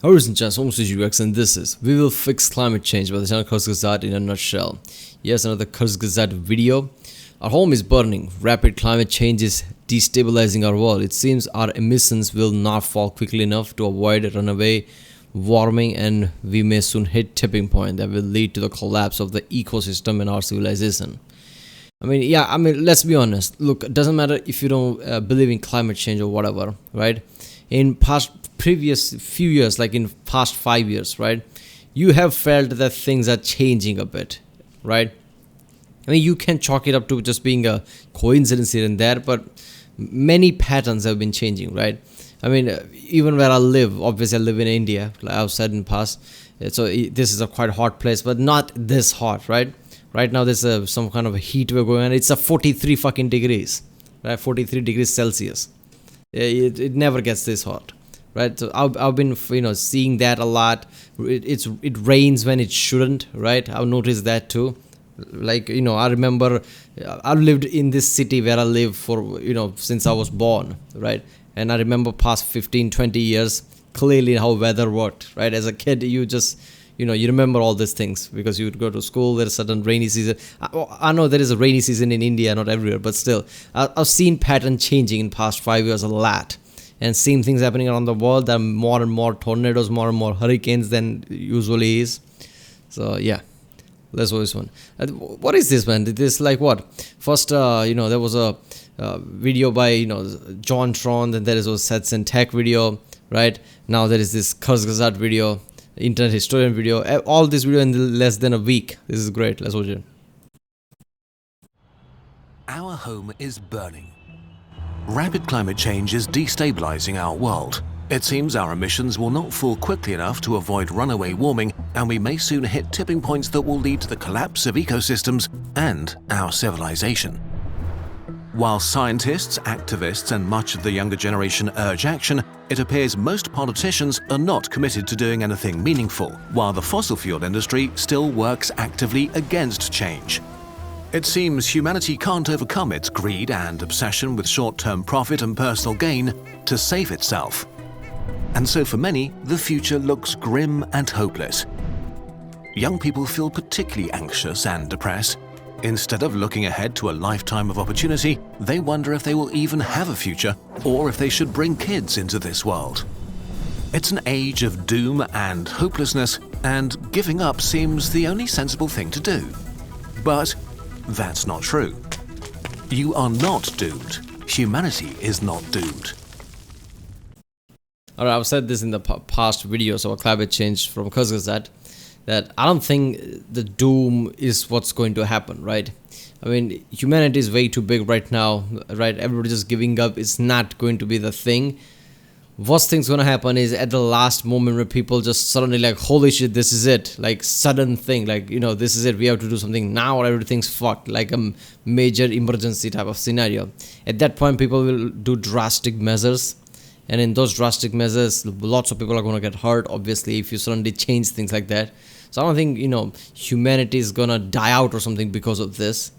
Ladies and gents, Kurzgesagt, and this is We Will Fix Climate Change by the channel Kurzgesagt in a nutshell. Yes, another Kurzgesagt video. Our home is burning. Rapid climate change is destabilizing our world. It seems our emissions will not fall quickly enough to avoid a runaway warming, and we may soon hit tipping point that will lead to the collapse of the ecosystem and our civilization. Let's be honest. Look, it doesn't matter if you don't believe in climate change or whatever, right? In previous few years, like in past 5 years, right, you have felt that things are changing a bit, right? You can chalk it up to just being a coincidence here and there, but many patterns have been changing, right? Even where I live, obviously I live in India, like I've said in the past, so this is a quite hot place, but not this hot, right? Right now there's some kind of a heat wave going on. It's a 43 fucking degrees, right? 43 degrees Celsius. It never gets this hot, right? So I've been seeing that a lot. It rains when it shouldn't, right? I've noticed that too. I remember I've lived in this city where I live for since I was born, right? And I remember past 15-20 years clearly how weather worked, right? As a kid, you just you remember all these things because you would go to school. There's a certain rainy season. I know there is a rainy season in India, not everywhere, but still, I've seen pattern changing in past 5 years a lot, and same things happening around the world. There are more and more tornadoes, more and more hurricanes than usually is. So yeah, let's go this one. What is this, man? This like what? First, there was a video by John Tron, then there is a Sets and Tech video, right? Now there is this Kurzgesagt video, internet historian video, all this video in less than a week. This is great. Let's watch it. Our home is burning. Rapid climate change is destabilizing our world. It seems our emissions will not fall quickly enough to avoid runaway warming, and we may soon hit tipping points that will lead to the collapse of ecosystems and our civilization. While scientists, activists, and much of the younger generation urge action, it appears most politicians are not committed to doing anything meaningful, while the fossil fuel industry still works actively against change. It seems humanity can't overcome its greed and obsession with short-term profit and personal gain to save itself. And so for many, the future looks grim and hopeless. Young people feel particularly anxious and depressed. Instead of looking ahead to a lifetime of opportunity, they wonder if they will even have a future or if they should bring kids into this world. It's an age of doom and hopelessness, and giving up seems the only sensible thing to do. But that's not true. You are not doomed. Humanity is not doomed. Alright, I've said this in the past videos about climate change from Kurzgesagt, that I don't think the doom is what's going to happen, right? Humanity is way too big right now, right? Everybody just giving up is not going to be the thing. Worst thing's gonna happen is at the last moment where people just suddenly like, holy shit, this is it, like sudden thing, like this is it, we have to do something now or everything's fucked, like a major emergency type of scenario. At that point, people will do drastic measures, and in those drastic measures, lots of people are gonna get hurt, obviously, if you suddenly change things like that. So I don't think humanity is gonna die out or something because of this,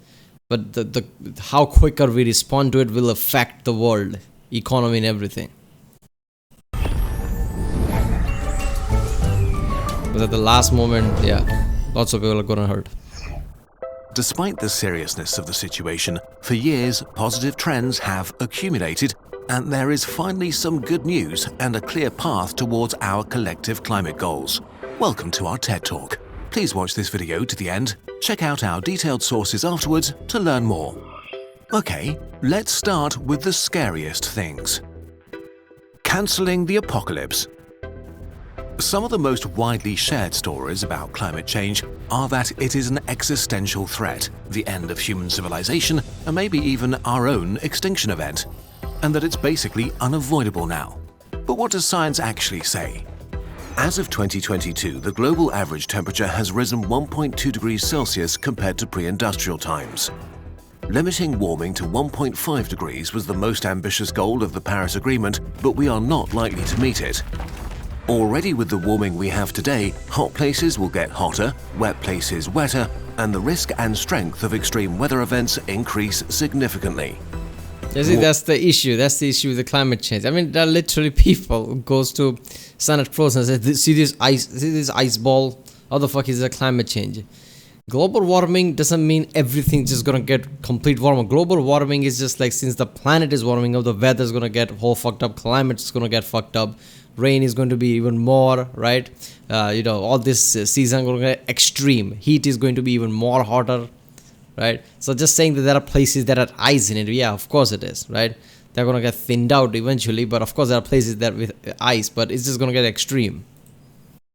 but the how quicker we respond to it will affect the world, economy, and everything. But at the last moment, yeah, lots of people are gonna hurt. Despite the seriousness of the situation, for years positive trends have accumulated, and there is finally some good news and a clear path towards our collective climate goals. Welcome to our TED Talk. Please watch this video to the end. Check out our detailed sources afterwards to learn more. Okay, let's start with the scariest things. Cancelling the apocalypse. Some of the most widely shared stories about climate change are that it is an existential threat, the end of human civilization, and maybe even our own extinction event, and that it's basically unavoidable now. But what does science actually say? As of 2022, the global average temperature has risen 1.2 degrees Celsius compared to pre-industrial times. Limiting warming to 1.5 degrees was the most ambitious goal of the Paris Agreement, but we are not likely to meet it. Already with the warming we have today, hot places will get hotter, wet places wetter, and the risk and strength of extreme weather events increase significantly. You see, that's the issue. That's the issue with the climate change. I mean, there are literally people who goes to Santa Cruz and says, see this ice ball? How the fuck is that climate change? Global warming doesn't mean everything's just gonna get complete warming. Global warming is just like, since the planet is warming up, the weather's gonna get whole fucked up, climate's gonna get fucked up, rain is going to be even more, right? All this season going to get extreme. Heat is going to be even more hotter, right? So just saying that there are places that are ice in it, yeah, of course it is, right? They're going to get thinned out eventually, but of course there are places that with ice, but it's just going to get extreme.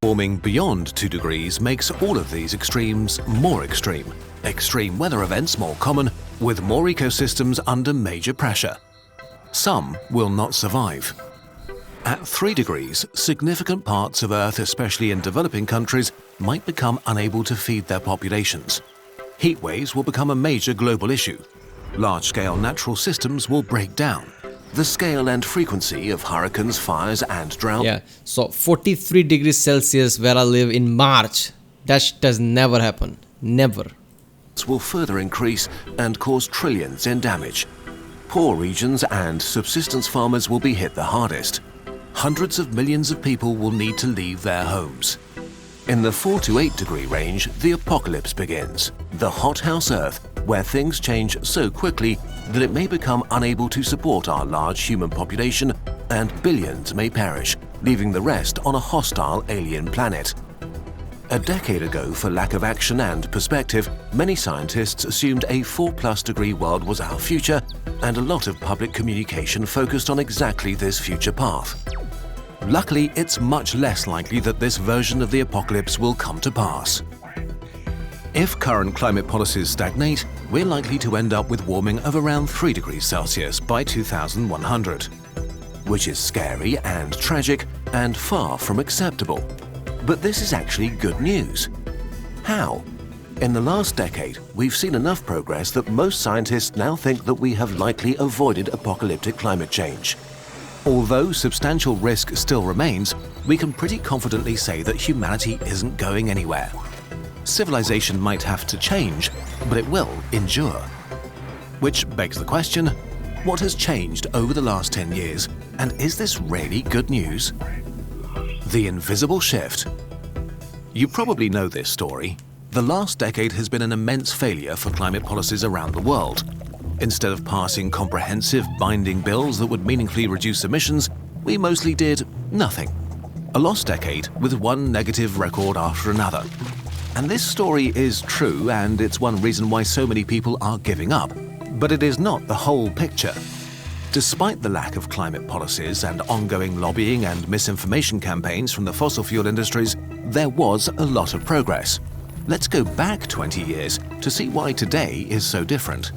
Warming beyond 2 degrees makes all of these extremes more extreme. Extreme weather events more common, with more ecosystems under major pressure. Some will not survive. At 3 degrees, significant parts of Earth, especially in developing countries, might become unable to feed their populations. Heat waves will become a major global issue. Large-scale natural systems will break down. The scale and frequency of hurricanes, fires and drought... Yeah, so 43 degrees Celsius where I live in March, that does never happen. Never. ...will further increase and cause trillions in damage. Poor regions and subsistence farmers will be hit the hardest. Hundreds of millions of people will need to leave their homes. In the 4 to 8 degree range, the apocalypse begins. The hothouse Earth, where things change so quickly that it may become unable to support our large human population and billions may perish, leaving the rest on a hostile alien planet. A decade ago, for lack of action and perspective, many scientists assumed a 4+ degree world was our future, and a lot of public communication focused on exactly this future path. Luckily, it's much less likely that this version of the apocalypse will come to pass. If current climate policies stagnate, we're likely to end up with warming of around 3 degrees Celsius by 2100, which is scary and tragic and far from acceptable. But this is actually good news. How? In the last decade, we've seen enough progress that most scientists now think that we have likely avoided apocalyptic climate change. Although substantial risk still remains, we can pretty confidently say that humanity isn't going anywhere. Civilization might have to change, but it will endure. Which begs the question, what has changed over the last 10 years, and is this really good news? The invisible shift. You probably know this story. The last decade has been an immense failure for climate policies around the world. Instead of passing comprehensive, binding bills that would meaningfully reduce emissions, we mostly did nothing. A lost decade with one negative record after another. And this story is true, and it's one reason why so many people are giving up. But it is not the whole picture. Despite the lack of climate policies and ongoing lobbying and misinformation campaigns from the fossil fuel industries, there was a lot of progress. Let's go back 20 years to see why today is so different.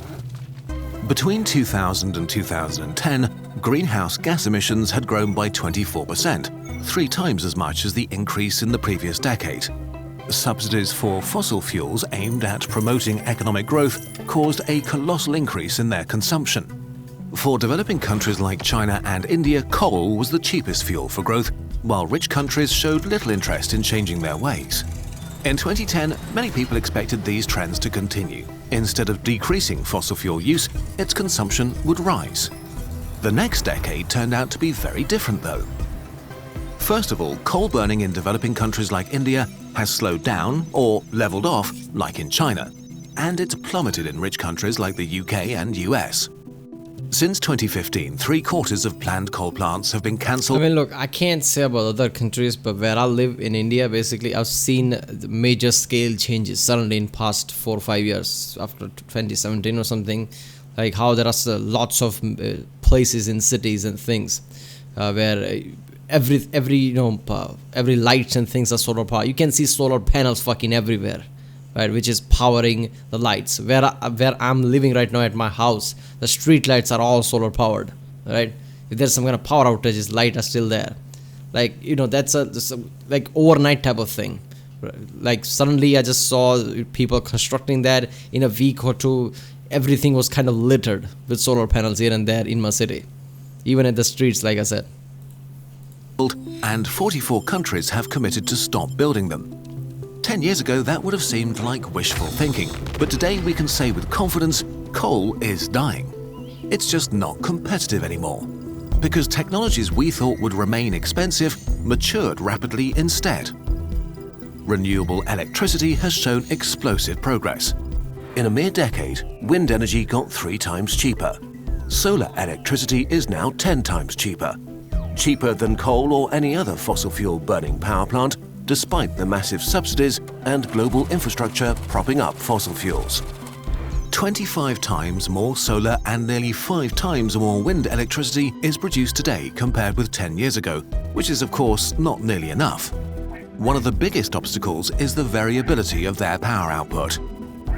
Between 2000 and 2010, greenhouse gas emissions had grown by 24%, 3 times as much as the increase in the previous decade. Subsidies for fossil fuels aimed at promoting economic growth caused a colossal increase in their consumption. For developing countries like China and India, coal was the cheapest fuel for growth, while rich countries showed little interest in changing their ways. In 2010, many people expected these trends to continue. Instead of decreasing fossil fuel use, its consumption would rise. The next decade turned out to be very different though. First of all, coal burning in developing countries like India has slowed down or leveled off like in China, and it's plummeted in rich countries like the UK and US. Since 2015, 3/4 of planned coal plants have been cancelled. I mean, look, I can't say about other countries, but where I live in India, basically, I've seen the major scale changes suddenly in past 4 or 5 years, after 2017 or something, like how there are lots of places in cities and things where every lights and things are solar power. You can see solar panels fucking everywhere. Right, which is powering the lights. Where I'm living right now at my house, the street lights are all solar powered. Right, if there's some kind of power outages, lights are still there. Like, that's a like overnight type of thing. Like suddenly I just saw people constructing that. In a week or two, everything was kind of littered with solar panels here and there in my city, even in the streets, like I said. And 44 countries have committed to stop building them. 10 years ago, that would have seemed like wishful thinking, but today we can say with confidence, coal is dying. it's just not competitive anymore. Because technologies we thought would remain expensive matured rapidly instead. Renewable electricity has shown explosive progress. In a mere decade, wind energy got 3 times cheaper. Solar electricity is now 10 times cheaper. Cheaper than coal or any other fossil fuel burning power plant, despite the massive subsidies and global infrastructure propping up fossil fuels. 25 times more solar and nearly 5 times more wind electricity is produced today compared with 10 years ago, which is of course not nearly enough. One of the biggest obstacles is the variability of their power output.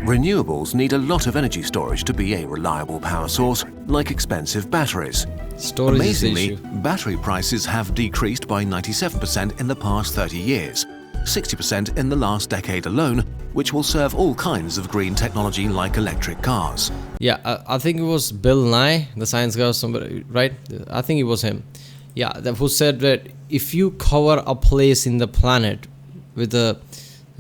Renewables need a lot of energy storage to be a reliable power source, like expensive batteries. Storage Amazingly, is the issue. battery prices have decreased by 97% in the past 30 years, 60% in the last decade alone, which will serve all kinds of green technology like electric cars. Yeah, I think it was Bill Nye, the science guy or somebody, right? I think it was him. Yeah, who said that if you cover a place in the planet with a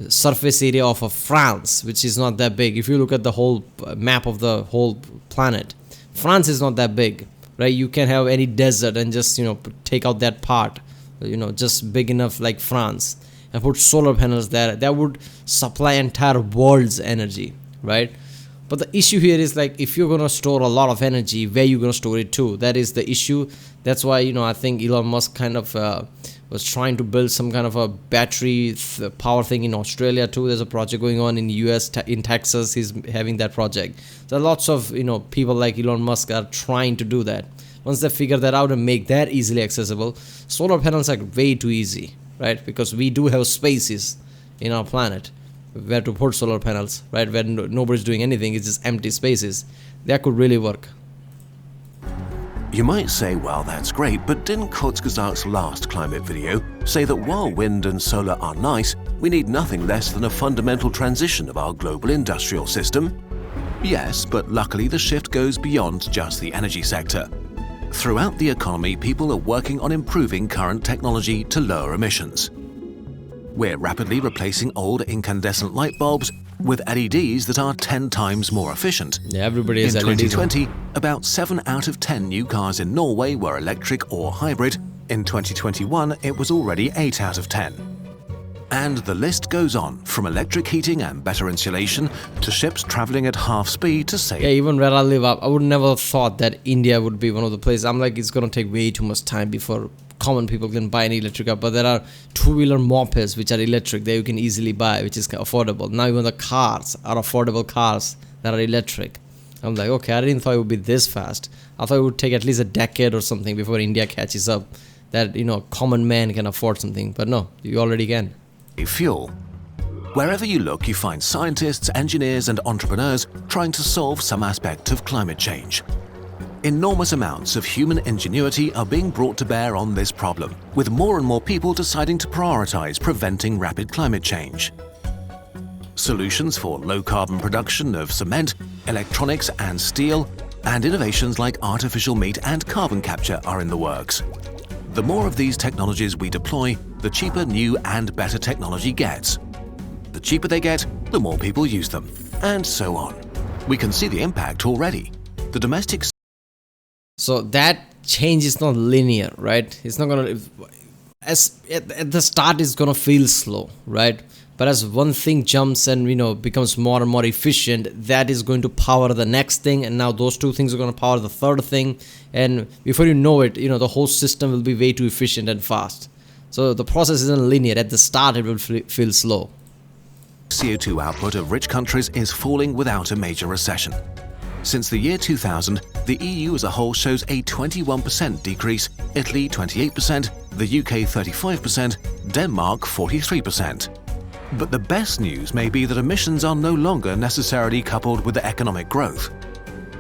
surface area of a France, which is not that big, if you look at the whole map of the whole planet, France is not that big, right? You can have any desert and just, take out that part, just big enough like France, and put solar panels there. That would supply entire world's energy, right? But the issue here is like, if you're going to store a lot of energy, where you going to store it to? That is the issue. That's why, I think Elon Musk kind of was trying to build some kind of a battery power thing in Australia too. There's a project going on in the US, in Texas. He's having that project. There are lots of, people like Elon Musk are trying to do that. Once they figure that out and make that easily accessible, solar panels are way too easy, right? Because we do have spaces in our planet where to put solar panels, right? Where nobody's doing anything, it's just empty spaces. That could really work. You might say, well, that's great, but didn't Kurzgesagt's last climate video say that while wind and solar are nice, we need nothing less than a fundamental transition of our global industrial system? Yes, but luckily the shift goes beyond just the energy sector. Throughout the economy, people are working on improving current technology to lower emissions. We're rapidly replacing old incandescent light bulbs with LEDs that are 10 times more efficient. Yeah, everybody has In LEDs. 2020, about 7 out of 10 new cars in Norway were electric or hybrid. In 2021, it was already 8 out of 10. And the list goes on, from electric heating and better insulation to ships traveling at half speed to save. Yeah, even where I live, I would never thought that India would be one of the places. I'm like, it's going to take way too much time before common people can buy an electric car. But there are two-wheeler mopeds which are electric that you can easily buy, which is affordable. Now even the cars are affordable cars that are electric. I'm like, okay, I didn't thought it would be this fast. I thought it would take at least a decade or something before India catches up, that common man can afford something. But no, you already can. Fuel. Wherever you look, you find scientists, engineers, and entrepreneurs trying to solve some aspect of climate change. Enormous amounts of human ingenuity are being brought to bear on this problem, with more and more people deciding to prioritize preventing rapid climate change. Solutions for low-carbon production of cement, electronics, and steel, and innovations like artificial meat and carbon capture are in the works. The more of these technologies we deploy, the cheaper new and better technology gets. The cheaper they get, the more people use them, and so on. We can see the impact already. The domestic So that change is not linear, right? It's not gonna, at the start it's gonna feel slow, right? But as one thing jumps and becomes more and more efficient, that is going to power the next thing, and now those two things are going to power the third thing, and before you know it, the whole system will be way too efficient and fast. So the process isn't linear. At the start, it will feel slow. CO2 output of rich countries is falling without a major recession. Since the year 2000, the EU as a whole shows a 21% decrease, Italy 28%, the UK 35%, Denmark 43%. But the best news may be that emissions are no longer necessarily coupled with the economic growth.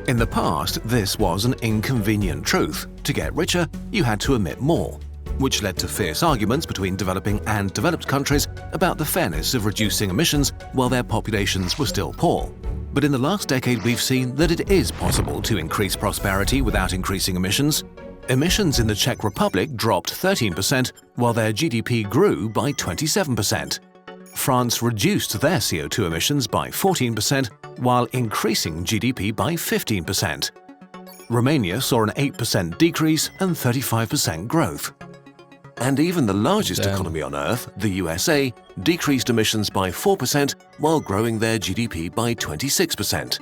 In the past, this was an inconvenient truth. To get richer, you had to emit more, which led to fierce arguments between developing and developed countries about the fairness of reducing emissions while their populations were still poor. But in the last decade, we've seen that it is possible to increase prosperity without increasing emissions. Emissions in the Czech Republic dropped 13%, while their GDP grew by 27%. France reduced their CO2 emissions by 14%, while increasing GDP by 15%. Romania saw an 8% decrease and 35% growth. And even the largest economy on Earth, the USA, decreased emissions by 4% while growing their GDP by 26%.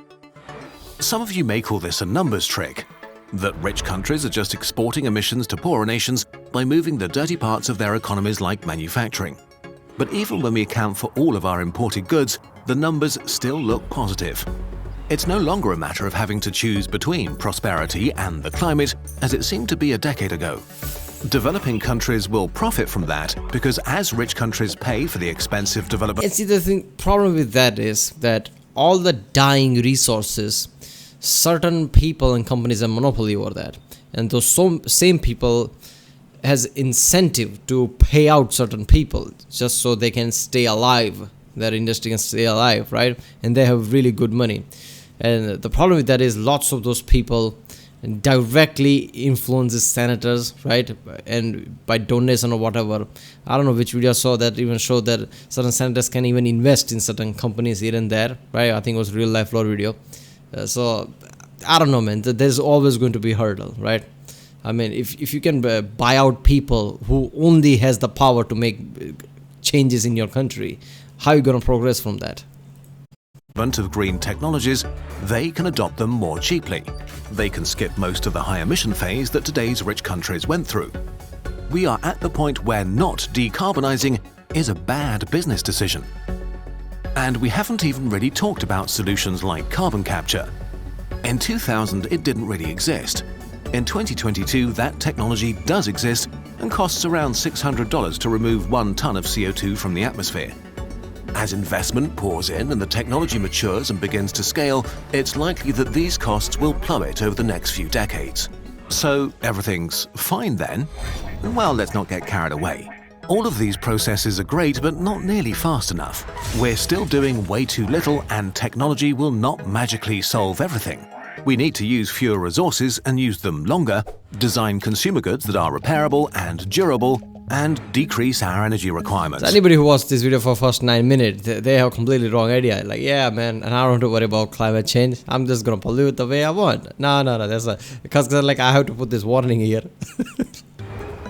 Some of you may call this a numbers trick, that rich countries are just exporting emissions to poorer nations by moving the dirty parts of their economies like manufacturing. But even when we account for all of our imported goods, the numbers still look positive. It's no longer a matter of having to choose between prosperity and the climate, as it seemed to be a decade ago. Developing countries will profit from that because as rich countries pay for the expensive development. And see, the problem with that is that all the dying resources, certain people and companies have monopoly over that, and those same people has incentive to pay out certain people just so they can stay alive. Their industry can stay alive, right? And they have really good money. And the problem with that is lots of those people directly influences senators, right? And by donation or whatever. I don't know which video I saw that even showed that certain senators can even invest in certain companies here and there, right? I think it was real life lore video. So I don't know, man. There's always going to be a hurdle, right? I mean, if you can buy out people who only has the power to make changes in your country, how are you going to progress from that? Of green technologies, they can adopt them more cheaply. They can skip most of the high emission phase that today's rich countries went through. We are at the point where not decarbonizing is a bad business decision. And we haven't even really talked about solutions like carbon capture. In 2000, it didn't really exist. In 2022, that technology does exist and costs around $600 to remove 1 ton of CO2 from the atmosphere. As investment pours in and the technology matures and begins to scale, it's likely that these costs will plummet over the next few decades. So everything's fine then? Well, let's not get carried away. All of these processes are great, but not nearly fast enough. We're still doing way too little, and technology will not magically solve everything. We need to use fewer resources and use them longer, design consumer goods that are repairable and durable, and decrease our energy requirements. So anybody who watched this video for first 9 minutes, they have a completely wrong idea. Like, yeah, man, and I don't have to worry about climate change. I'm just gonna pollute the way I want. No, that's not. Because like I have to put this warning here.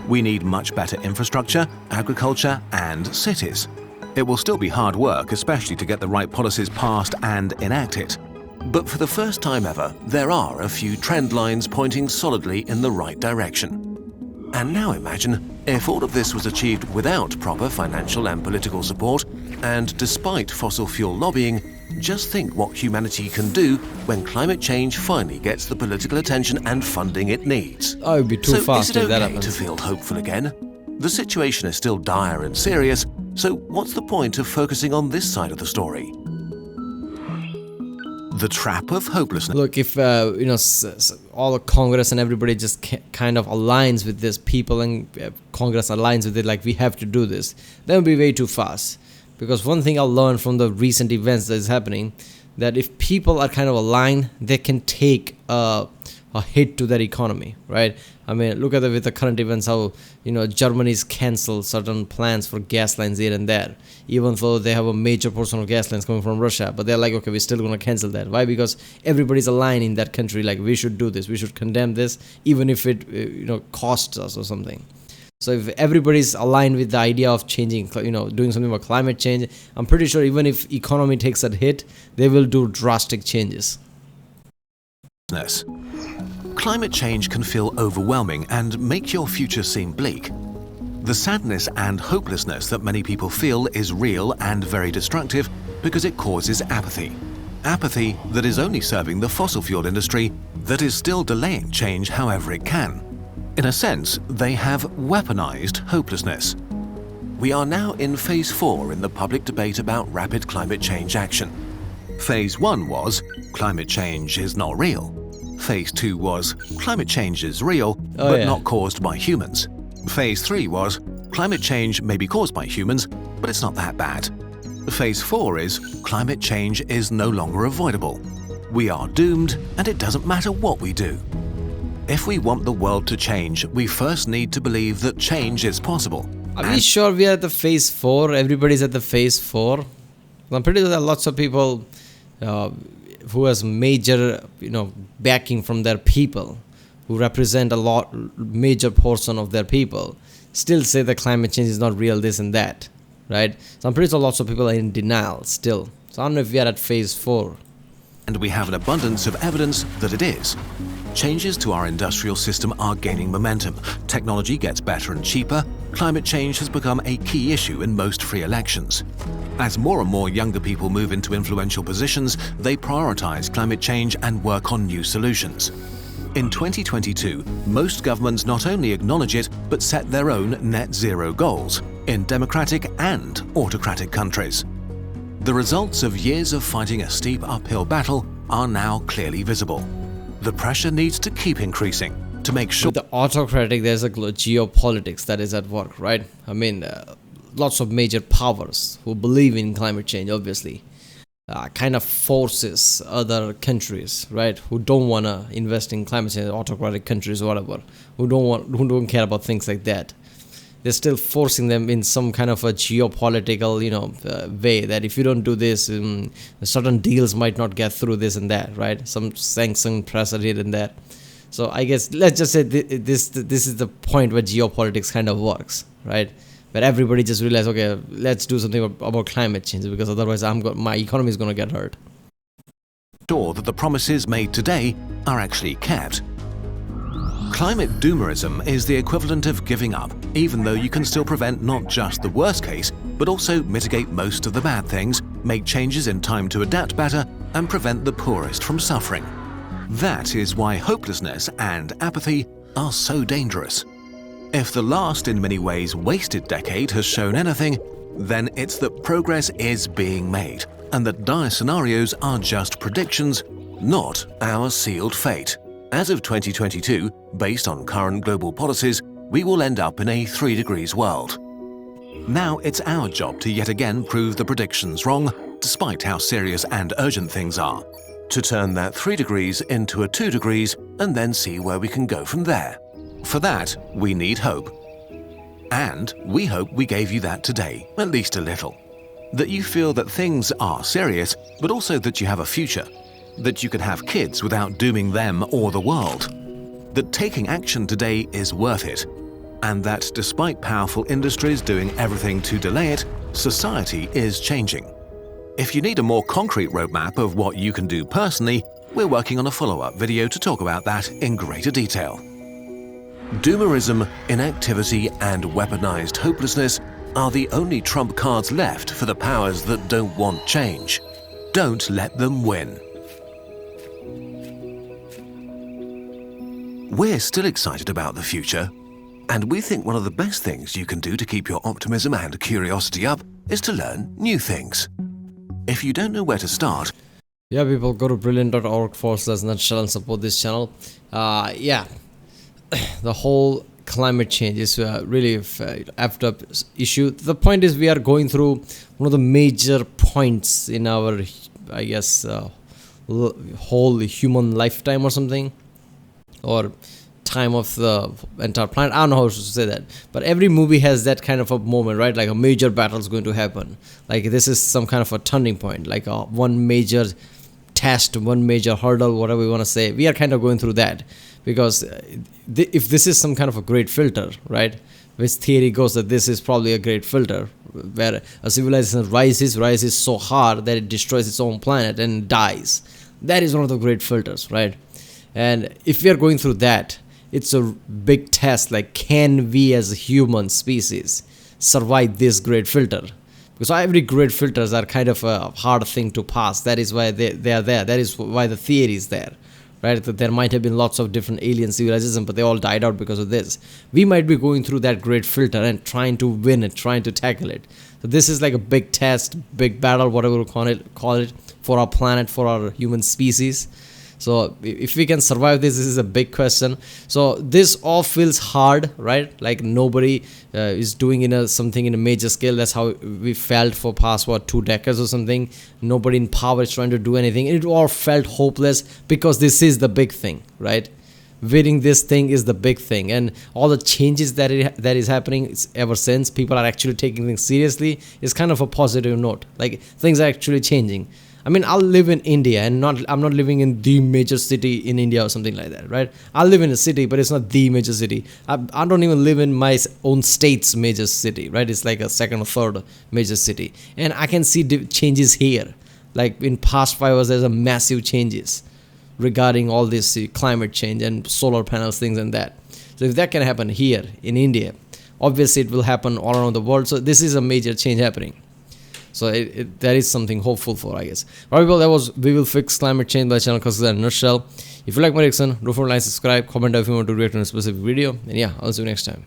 We need much better infrastructure, agriculture, and cities. It will still be hard work, especially to get the right policies passed and enacted. But for the first time ever, there are a few trend lines pointing solidly in the right direction. And now imagine if all of this was achieved without proper financial and political support, and despite fossil fuel lobbying. Just think what humanity can do when climate change finally gets the political attention and funding it needs. I would be too fast if if that okay happens. to feel hopeful again? The situation is still dire and serious, so what's the point of focusing on this side of the story? The trap of hopelessness. Look, if all the Congress and everybody just kind of aligns with this, people and Congress aligns with it, like we have to do this, that would be way too fast. Because one thing I learned from the recent events that is happening, that if people are kind of aligned, they can take a hit to their economy, right? I mean, look at with the current events, how Germany's canceled certain plans for gas lines here and there, even though they have a major portion of gas lines coming from Russia. But they're like, okay, we're still going to cancel that. Why? Because everybody's aligned in that country, like we should do this, we should condemn this, even if it costs us or something. So if everybody's aligned with the idea of changing, doing something about climate change, I'm pretty sure even if economy takes a hit, they will do drastic changes. Climate change can feel overwhelming and make your future seem bleak. The sadness and hopelessness that many people feel is real and very destructive because it causes apathy. Apathy that is only serving the fossil fuel industry that is still delaying change however it can. In a sense, they have weaponized hopelessness. We are now in Phase 4 in the public debate about rapid climate change action. Phase 1 was, climate change is not real. Phase 2 was, climate change is real, but not caused by humans. Phase 3 was, climate change may be caused by humans, but it's not that bad. Phase 4 is, climate change is no longer avoidable. We are doomed, and it doesn't matter what we do. If we want the world to change, we first need to believe that change is possible. Are we sure we are at the Phase 4? Everybody's at the Phase 4? I'm pretty sure that lots of people who has major backing from their people, who represent a major portion of their people, still say that climate change is not real, this and that, right? So I'm pretty sure lots of people are in denial still. So I don't know if we are at phase 4. And we have an abundance of evidence that it is. Changes to our industrial system are gaining momentum. Technology gets better and cheaper. Climate change has become a key issue in most free elections. As more and more younger people move into influential positions, they prioritize climate change and work on new solutions. In 2022, most governments not only acknowledge it, but set their own net zero goals in democratic and autocratic countries. The results of years of fighting a steep uphill battle are now clearly visible. The pressure needs to keep increasing to make sure. With the autocratic, there's a geopolitics that is at work, right? I mean, lots of major powers who believe in climate change, obviously, kind of forces other countries, right, who don't want to invest in climate change, autocratic countries or whatever, who don't care about things like that. They're still forcing them in some kind of a geopolitical, way that if you don't do this, certain deals might not get through, this and that, right? Some sanction pressure here and there. So I guess let's just say this is the point where geopolitics kind of works, right? Where everybody just realizes, okay, let's do something about climate change, because otherwise my economy is going to get hurt. Sure that the promises made today are actually kept. Climate doomerism is the equivalent of giving up, even though you can still prevent not just the worst case, but also mitigate most of the bad things, make changes in time to adapt better, and prevent the poorest from suffering. That is why hopelessness and apathy are so dangerous. If the last, in many ways, wasted decade has shown anything, then it's that progress is being made, and that dire scenarios are just predictions, not our sealed fate. As of 2022, based on current global policies, we will end up in a 3 degrees world. Now it's our job to yet again prove the predictions wrong, despite how serious and urgent things are, to turn that 3 degrees into a 2 degrees and then see where we can go from there. For that, we need hope. And we hope we gave you that today, at least a little. That you feel that things are serious, but also that you have a future. That you can have kids without dooming them or the world. That taking action today is worth it. And that despite powerful industries doing everything to delay it, society is changing. If you need a more concrete roadmap of what you can do personally, we're working on a follow-up video to talk about that in greater detail. Doomerism, inactivity, and weaponized hopelessness are the only trump cards left for the powers that don't want change. Don't let them win. We're still excited about the future, and we think one of the best things you can do to keep your optimism and curiosity up is to learn new things. If you don't know where to start, yeah, people, go to brilliant.org/nutshell and support this channel. The whole climate change is really effed up issue. The point is, we are going through one of the major points in our, I guess, whole human lifetime or something, or time of the entire planet. I don't know how to say that, but every movie has that kind of a moment, right? Like a major battle is going to happen. Like this is some kind of a turning point, like one major test, one major hurdle, whatever we want to say. We are kind of going through that, because if this is some kind of a great filter, right, which theory goes that this is probably a great filter, where a civilization rises so hard that it destroys its own planet and dies. That is one of the great filters, right? And if we are going through that, it's a big test, like, can we as a human species survive this great filter? Because every great filters are kind of a hard thing to pass. That is why they are there. That is why the theory is there, right? That there might have been lots of different alien civilizations, but they all died out because of this. We might be going through that great filter and trying to win it, trying to tackle it. So this is like a big test, big battle, whatever we call it, for our planet, for our human species. So if we can survive this is a big question. So this all feels hard, right? Like nobody is doing something in a major scale. That's how we felt for past 2 decades or something. Nobody in power is trying to do anything. It all felt hopeless because this is the big thing, right? Winning this thing is the big thing, and all the changes that is happening ever since, people are actually taking things seriously. It's kind of a positive note. Like things are actually changing. I mean, I'll live in India and I'm not living in the major city in India or something like that, right? I'll live in a city, but it's not the major city. I don't even live in my own state's major city, right? It's like a second or third major city. And I can see changes here. Like in past 5 years, there's a massive changes regarding all this climate change and solar panels, things and that. So if that can happen here in India, obviously it will happen all around the world. So this is a major change happening. So that is something hopeful for, I guess. Alright, well, that was We Will Fix Climate Change by the channel Kurzgesagt in a nutshell. If you like my reaction, don't forget to like, subscribe, comment down if you want to react on a specific video. And yeah, I'll see you next time.